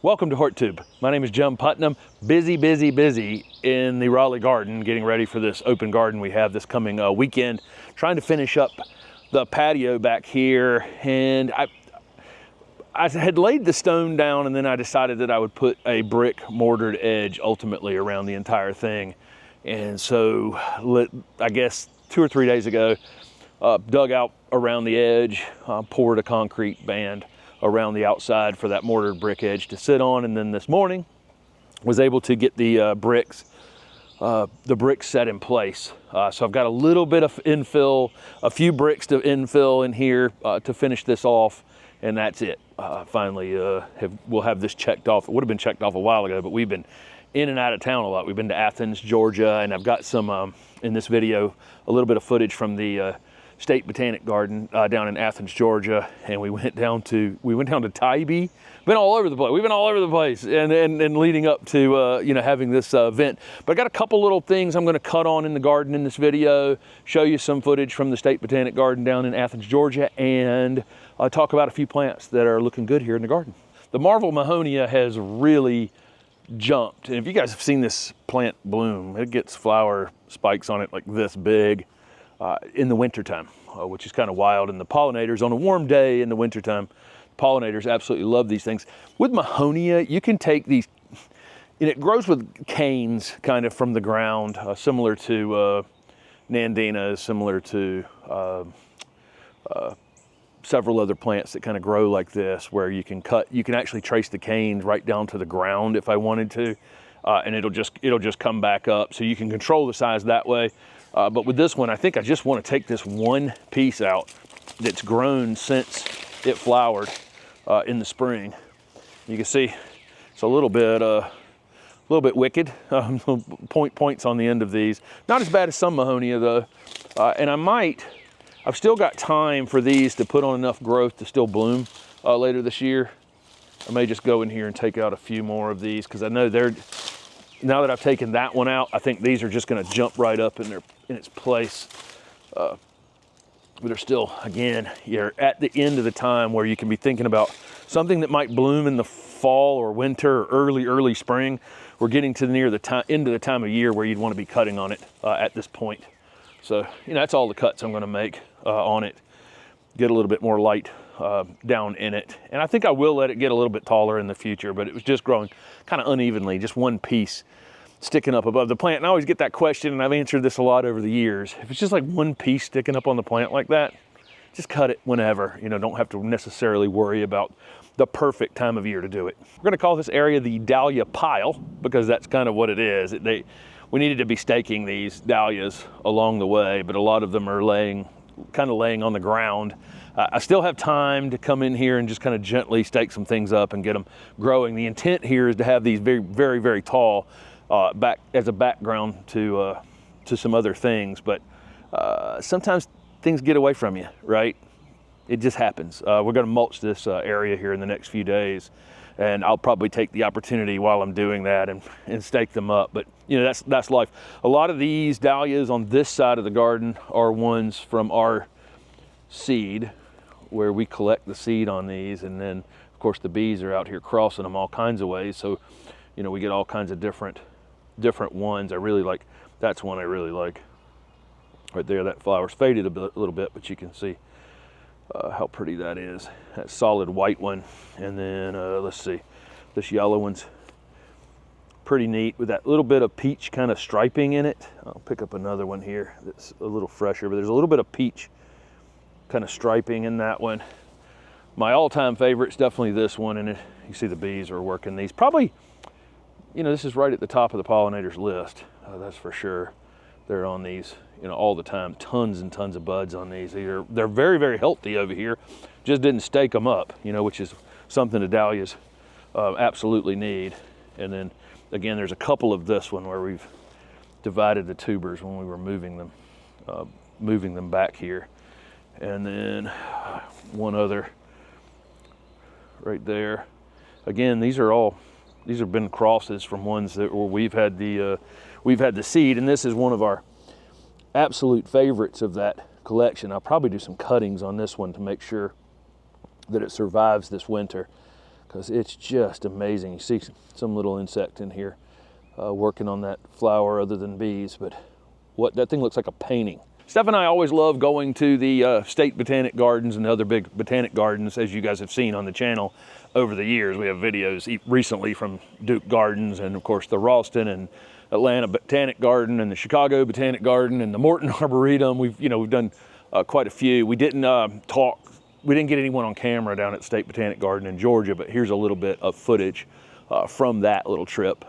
Welcome to HortTube. My name is Jim Putnam. Busy in the Raleigh garden, getting ready for this open garden we have this coming weekend. Trying to finish up the patio back here, and I had laid the stone down, and then I decided that I would put a brick mortared edge ultimately around the entire thing. And so, I guess 2 or 3 days ago, dug out around the edge, poured a concrete band around the outside for that mortared brick edge to sit on, and then this morning was able to get the bricks set in place. So I've got a little bit of infill, a few bricks to infill in here to finish this off, and that's it. Finally, we'll have this checked off. It would have been checked off a while ago, but we've been in and out of town a lot. We've been to Athens, Georgia, and I've got some in this video a little bit of footage from the State Botanic Garden down in Athens, Georgia, and we went down to Tybee. Been all over the place. We've been all over the place, and leading up to having this event. But I got a couple little things I'm going to cut on in the garden in this video, show you some footage from the State Botanic Garden down in Athens, Georgia, and talk about a few plants that are looking good here in the garden. The Marvel Mahonia has really jumped, and if you guys have seen this plant bloom, it gets flower spikes on it like this big. In the wintertime, which is kind of wild. And the pollinators, on a warm day in the wintertime, pollinators absolutely love these things. With Mahonia, you can take these, and it grows with canes kind of from the ground, similar to Nandina, similar to several other plants that kind of grow like this, where you can actually trace the canes right down to the ground if I wanted to, and it'll just come back up. So you can control the size that way. But with this one, I think I just want to take this one piece out that's grown since it flowered in the spring. You can see it's a little bit wicked. Points on the end of these. Not as bad as some Mahonia though. And I've still got time for these to put on enough growth to still bloom later this year. I may just go in here and take out a few more of these, because I know now that I've taken that one out, I think these are just going to jump right up in its place. But they're still, again, you're at the end of the time where you can be thinking about something that might bloom in the fall or winter or early spring. We're getting to near the end of the time of year where you'd want to be cutting on it at this point. So, that's all the cuts I'm going to make on it. Get a little bit more light down in it. And I think I will let it get a little bit taller in the future, but it was just growing kind of unevenly, just one piece sticking up above the plant. And I always get that question, and I've answered this a lot over the years. If it's just like one piece sticking up on the plant like that, just cut it whenever. Don't have to necessarily worry about the perfect time of year to do it. We're going to call this area the dahlia pile, because that's kind of what it is. We needed to be staking these dahlias along the way, but a lot of them are kind of laying on the ground. I still have time to come in here and just kind of gently stake some things up and get them growing. The intent here is to have these very tall back as a background to some other things, but sometimes things get away from you, right? It just happens. We're going to mulch this area here in the next few days, and I'll probably take the opportunity while I'm doing that and stake them up. But that's life. A lot of these dahlias on this side of the garden are ones from our seed, where we collect the seed on these, and then of course the bees are out here crossing them all kinds of ways. So we get all kinds of different ones. I really like, that's one I really like right there. That flower's faded a little bit, but you can see how pretty that is. That solid white one. And then let's see, this yellow one's pretty neat with that little bit of peach kind of striping in it. I'll pick up another one here that's a little fresher, but there's a little bit of peach kind of striping in that one. My all-time favorite is definitely this one, and you see the bees are working these. Probably, this is right at the top of the pollinators list. That's for sure. They're on these, all the time. Tons and tons of buds on these. They're very healthy over here. Just didn't stake them up, which is something the dahlias absolutely need. And then again, there's a couple of this one where we've divided the tubers when we were moving them back here. And then one other right there. Again, these have been crosses from ones that where we've had the seed, and this is one of our absolute favorites of that collection. I'll probably do some cuttings on this one to make sure that it survives this winter, because it's just amazing. You see some little insect in here working on that flower other than bees, but what that thing looks like a painting. Steph and I always love going to the state botanic gardens and other big botanic gardens, as you guys have seen on the channel over the years. We have videos recently from Duke Gardens, and of course the Ralston and Atlanta Botanic Garden and the Chicago Botanic Garden and the Morton Arboretum. We've done quite a few. We didn't we didn't get anyone on camera down at State Botanic Garden in Georgia, but here's a little bit of footage from that little trip.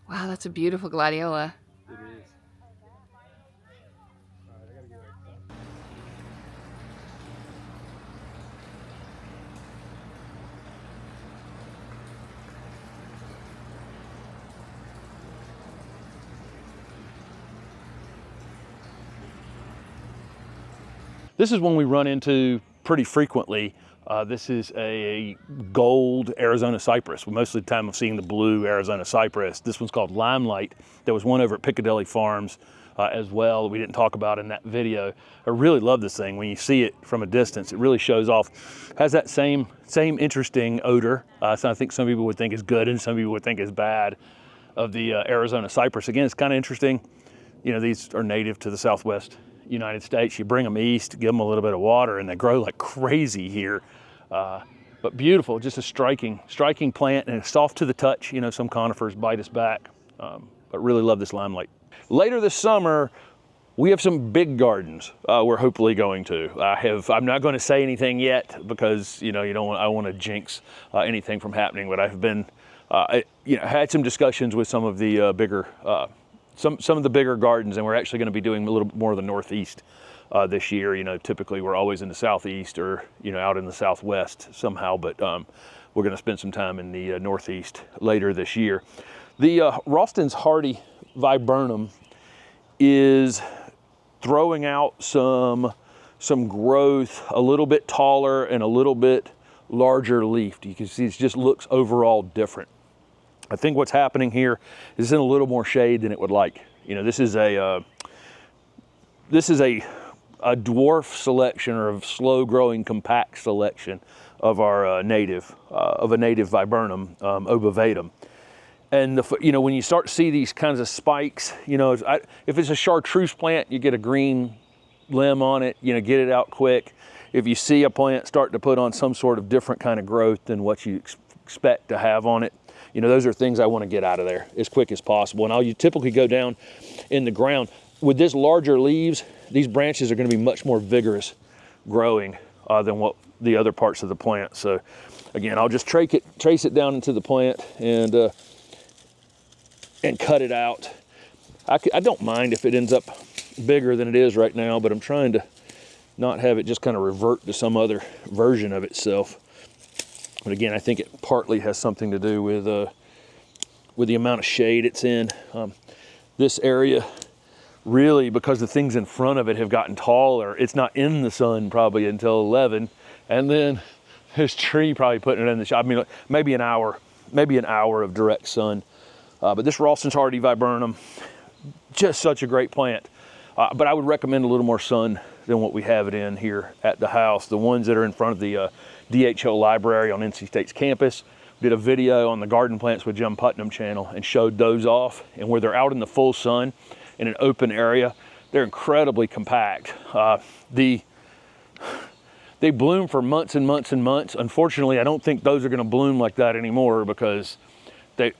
Wow, that's a beautiful gladiola. It is. This is one we run into pretty frequently. This is a gold Arizona cypress. Most of the time I'm seeing the blue Arizona cypress. This one's called Limelight. There was one over at Piccadilly Farms as well we didn't talk about in that video. I really love this thing. When you see it from a distance, it really shows off. Has that same interesting odor. So I think some people would think is good and some people would think is bad of the Arizona cypress. Again, it's kind of interesting. You know, these are native to the Southwest United States. You bring them east, give them a little bit of water, and they grow like crazy here. But beautiful, just a striking plant, and it's soft to the touch. You know, some conifers bite us back, but really love this Limelight. Later this summer, we have some big gardens we're hopefully going to. I'm not going to say anything yet because, you know, I don't want to jinx anything from happening, but I've been, had some discussions with some of the bigger, some of the bigger gardens, and we're actually going to be doing a little bit more of the Northeast this year. You know, typically we're always in the Southeast or, you know, out in the Southwest somehow, but we're going to spend some time in the Northeast later this year. The Ralston's hardy viburnum is throwing out some growth, a little bit taller and a little bit larger leafed. You can see it just looks overall different. I think what's happening here is it's in a little more shade than it would like. You know, this is a dwarf selection, or a slow growing compact selection of our native viburnum, obovadum. And you know, when you start to see these kinds of spikes, you know, if it's a chartreuse plant, you get a green limb on it, you know, get it out quick. If you see a plant start to put on some sort of different kind of growth than what you expect to have on it, you know, those are things I want to get out of there as quick as possible. And you typically go down in the ground. With this larger leaves, these branches are going to be much more vigorous growing than what the other parts of the plant. So again, I'll just trace it down into the plant and cut it out. I don't mind if it ends up bigger than it is right now, but I'm trying to not have it just kind of revert to some other version of itself. But again, I think it partly has something to do with the amount of shade it's in. This area, really, because the things in front of it have gotten taller, it's not in the sun probably until 11, and then this tree probably putting it in the shade. I mean, maybe an hour of direct sun. But this Ralston's hardy viburnum, just such a great plant. But I would recommend a little more sun than what we have it in here at the house. The ones that are in front of the DHO library on NC State's campus. Did a video on the Garden Plants with Jim Putnam channel and showed those off. And where they're out in the full sun in an open area, they're incredibly compact. They bloom for months and months and months. Unfortunately, I don't think those are going to bloom like that anymore because they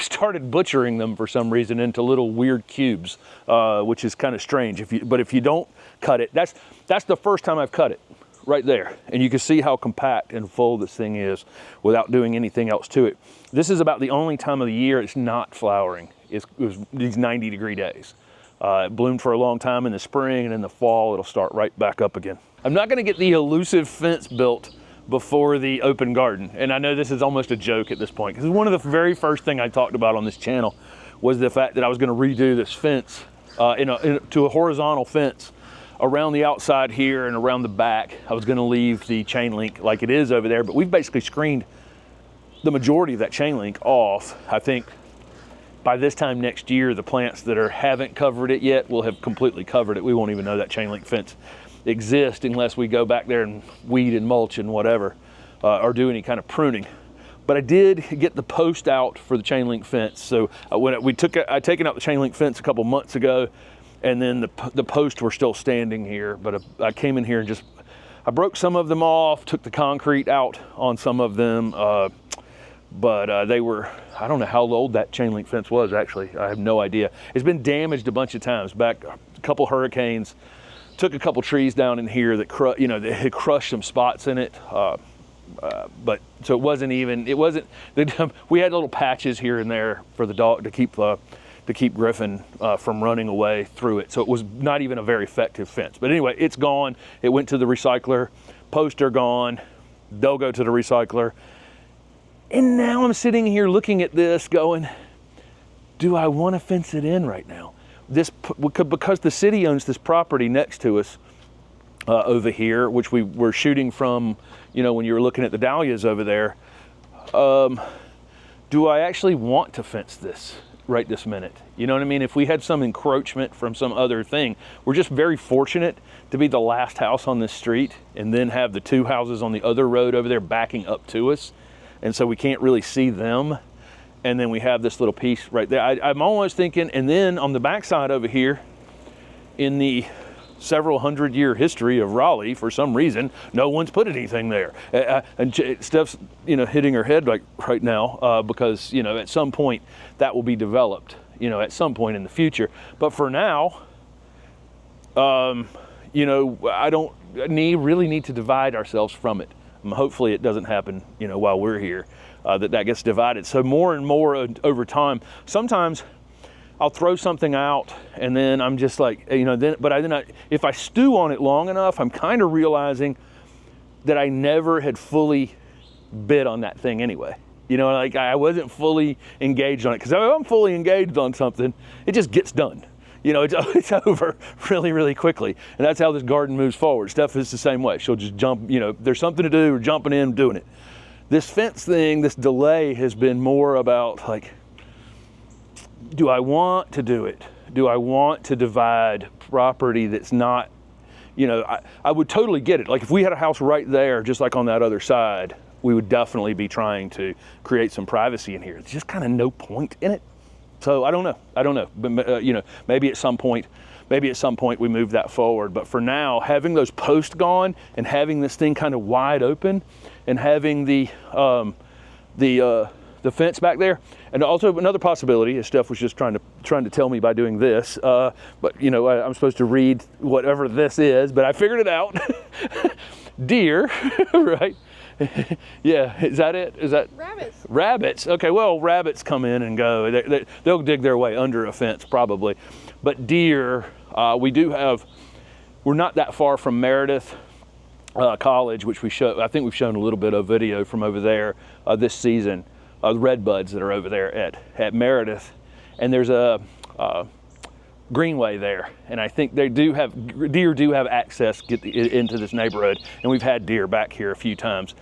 started butchering them for some reason into little weird cubes, which is kind of strange. But if you don't cut it, that's the first time I've cut it, right there. And you can see how compact and full this thing is without doing anything else to it. This is about the only time of the year it's not flowering. It was these 90-degree days. It bloomed for a long time in the spring, and in the fall it'll start right back up again. I'm not going to get the elusive fence built before the open garden. And I know this is almost a joke at this point, because one of the very first thing I talked about on this channel was the fact that I was going to redo this fence to a horizontal fence around the outside here and around the back. I was going to leave the chain link like it is over there, but we've basically screened the majority of that chain link off. I think by this time next year, the plants that haven't covered it yet will have completely covered it. We won't even know that chain link fence exist unless we go back there and weed and mulch and whatever, or do any kind of pruning. But I did get the post out for the chain link fence. So I'd taken out the chain link fence a couple months ago, and then the posts were still standing here. But I came in here and I broke some of them off, took the concrete out on some of them, but they were, I don't know how old that chain link fence was actually. I have no idea. It's been damaged a bunch of times. Back a couple hurricanes, took a couple trees down in here that had crushed some spots in it. But so it wasn't. We had little patches here and there for the dog to keep Griffin from running away through it. So it was not even a very effective fence. But anyway, it's gone. It went to the recycler. Posts are gone. They'll go to the recycler. And now I'm sitting here looking at this going, do I want to fence it in right now? Because the city owns this property next to us, over here, which we were shooting from, you know, when you were looking at the dahlias over there. Do I actually want to fence this right this minute? You know what I mean? If we had some encroachment from some other thing, we're just very fortunate to be the last house on this street and then have the 2 houses on the other road over there backing up to us. And so we can't really see them. And then we have this little piece right there. I'm almost thinking, and then on the backside over here, in the several 100-year history of Raleigh, for some reason, no one's put anything there. And Steph's, you know, hitting her head like right now because, you know, at some point that will be developed, you know, at some point in the future. But for now, you know, I don't really need to divide ourselves from it. Hopefully it doesn't happen, you know, while we're here, that gets divided. So more and more over time, sometimes I'll throw something out and then I'm just like, you know, if I stew on it long enough, I'm kind of realizing that I never had fully bid on that thing anyway. You know, like I wasn't fully engaged on it, because if I'm fully engaged on something, it just gets done. You know, it's over really, really quickly. And that's how this garden moves forward. Steph is the same way. She'll just jump, you know, there's something to do, we're jumping in, doing it. This fence thing, this delay has been more about like, do I want to do it? Do I want to divide property that's not, you know, I would totally get it. Like if we had a house right there, just like on that other side, we would definitely be trying to create some privacy in here. There's just kind of no point in it. So I don't know. But you know, maybe at some point we move that forward. But for now, having those posts gone and having this thing kind of wide open and having the fence back there. And also another possibility, as Steph was just trying to tell me by doing this, but you know, I'm supposed to read whatever this is, but I figured it out. Deer, right? Yeah, is that it? Is that Rabbits? Rabbits. Okay, well, rabbits come in and go. They'll dig their way under a fence probably, but deer, we're not that far from Meredith College, which I think we've shown a little bit of video from over there this season. The red buds that are over there at Meredith, and there's a greenway there, and I think deer do have access into this neighborhood, and we've had deer back here a few times,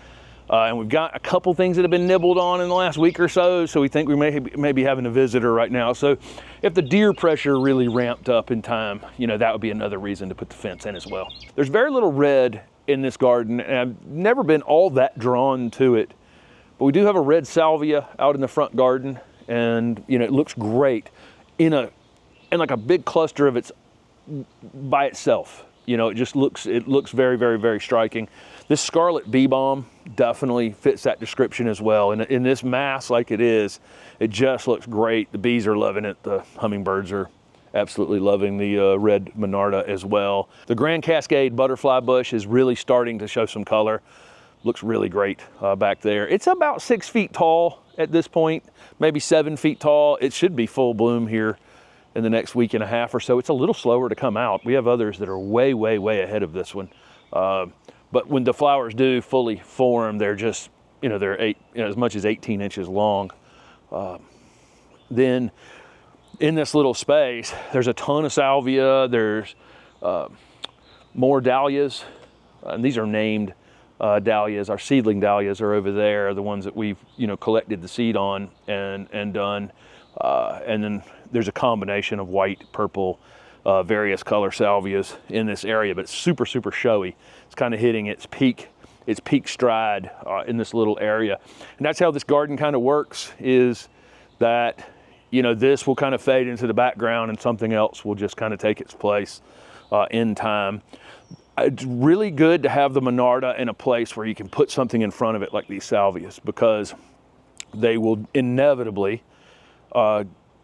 and we've got a couple things that have been nibbled on in the last week or so, so we think we may be having a visitor right now. So if the deer pressure really ramped up in time, you know, that would be another reason to put the fence in as well. There's very little red in this garden, and I've never been all that drawn to it. But we do have a red salvia out in the front garden, and you know, it looks great in like a big cluster of its by itself. You know, it looks very, very, very striking. This scarlet bee balm definitely fits that description as well. And in this mass like it is, it just looks great. The bees are loving it. The hummingbirds are absolutely loving the red monarda as well. The Grand Cascade butterfly bush is really starting to show some color. Looks really great back there. It's about 6 feet tall at this point, maybe 7 feet tall. It should be full bloom here in the next week and a half or so. It's a little slower to come out. We have others that are way, way, way ahead of this one. But when the flowers do fully form, they're just, you know, they're as much as 18 inches long. Then in this little space, there's a ton of salvia. There's more dahlias, and these are named dahlias. Our seedling dahlias are over there, the ones that we've, you know, collected the seed on and done. And then there's a combination of white, purple, various color salvias in this area, but it's super, super showy. It's kind of hitting its peak stride in this little area. And that's how this garden kind of works, is that, you know, this will kind of fade into the background and something else will just kind of take its place in time. It's really good to have the monarda in a place where you can put something in front of it like these salvias, because they will inevitably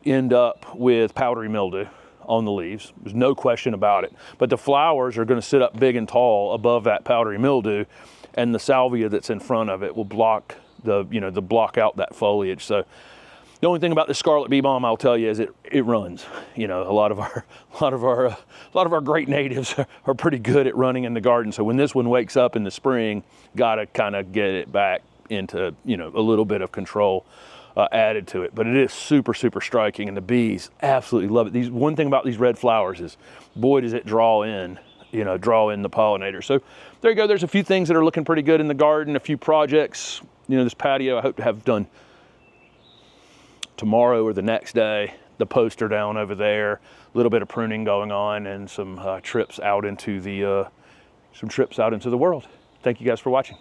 end up with powdery mildew on the leaves. There's no question about it. But the flowers are going to sit up big and tall above that powdery mildew, and the salvia that's in front of it will block block out that foliage. So the only thing about the scarlet bee balm I'll tell you is it runs. You know, a lot of our great natives are pretty good at running in the garden. So when this one wakes up in the spring, gotta kind of get it back into, you know, a little bit of control added to it. But it is super, super striking, and the bees absolutely love it. One thing about these red flowers is, boy, does it draw in you know, draw in the pollinators. So there you go. There's a few things that are looking pretty good in the garden, a few projects. You know, this patio I hope to have done tomorrow or the next day. The poster down over there, a little bit of pruning going on, and some trips out into the world. Thank you guys for watching.